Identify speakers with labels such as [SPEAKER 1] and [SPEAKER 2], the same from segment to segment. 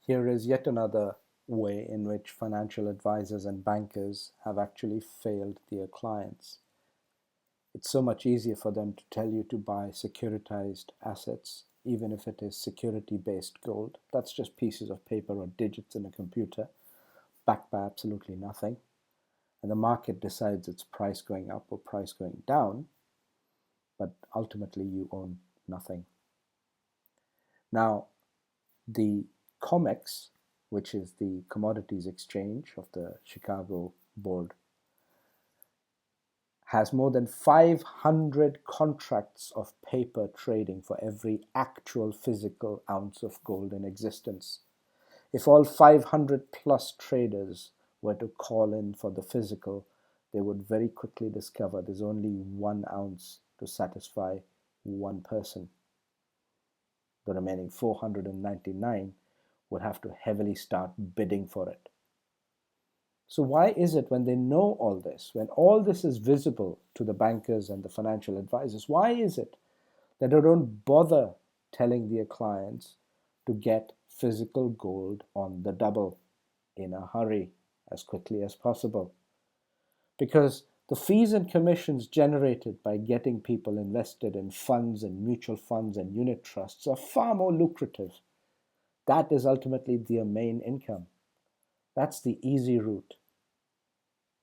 [SPEAKER 1] Here is yet another way in which financial advisors and bankers have actually failed their clients. It's so much easier for them to tell you to buy securitized assets, even if it is security-based gold. That's just pieces of paper or digits in a computer, backed by absolutely nothing. And the market decides its price going up or price going down, but ultimately you own nothing. Now, the COMEX, which is the Commodities Exchange of the Chicago Board, has more than 500 contracts of paper trading for every actual physical ounce of gold in existence. If all 500 plus traders were to call in for the physical, they would very quickly discover there's only 1 ounce to satisfy one person. The remaining 499 would have to heavily start bidding for it. So why is it when they know all this, when all this is visible to the bankers and the financial advisors, why is it that they don't bother telling their clients to get physical gold on the double in a hurry, as quickly as possible? Because the fees and commissions generated by getting people invested in funds and mutual funds and unit trusts are far more lucrative. That is ultimately their main income. That's the easy route.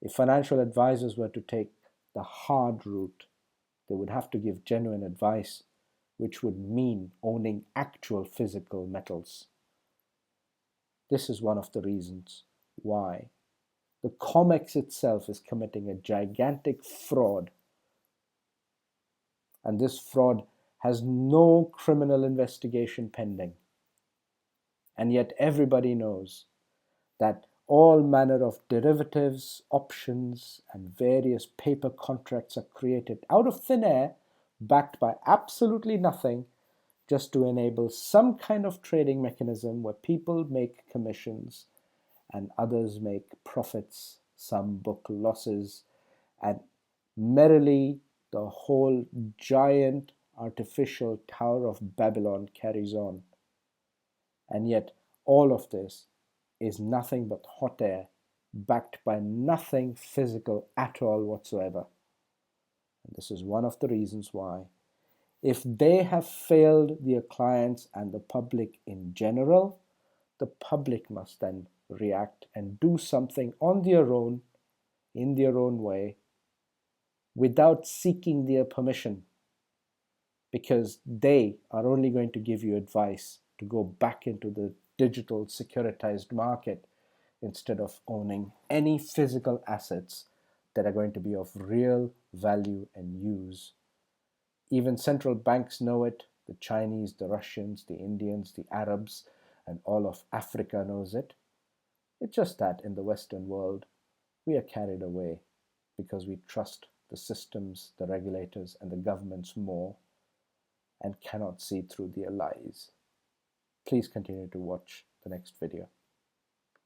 [SPEAKER 1] If financial advisors were to take the hard route, they would have to give genuine advice, which would mean owning actual physical metals. This is one of the reasons why the COMEX itself is committing a gigantic fraud, and this fraud has no criminal investigation pending. And yet everybody knows that all manner of derivatives, options, and various paper contracts are created out of thin air, backed by absolutely nothing, just to enable some kind of trading mechanism where people make commissions and others make profits, some book losses, and merrily the whole giant artificial Tower of Babylon carries on. And yet all of this is nothing but hot air, backed by nothing physical at all whatsoever. And this is one of the reasons why, if they have failed their clients and the public in general, the public must then react and do something on their own, in their own way, without seeking their permission, because they are only going to give you advice to go back into the digital securitized market instead of owning any physical assets that are going to be of real value and use. Even central banks know it. The Chinese, the Russians, the Indians, the Arabs, and all of Africa knows it. It's just that in the Western world, we are carried away because we trust the systems, the regulators, and the governments more and cannot see through their lies. Please continue to watch the next video.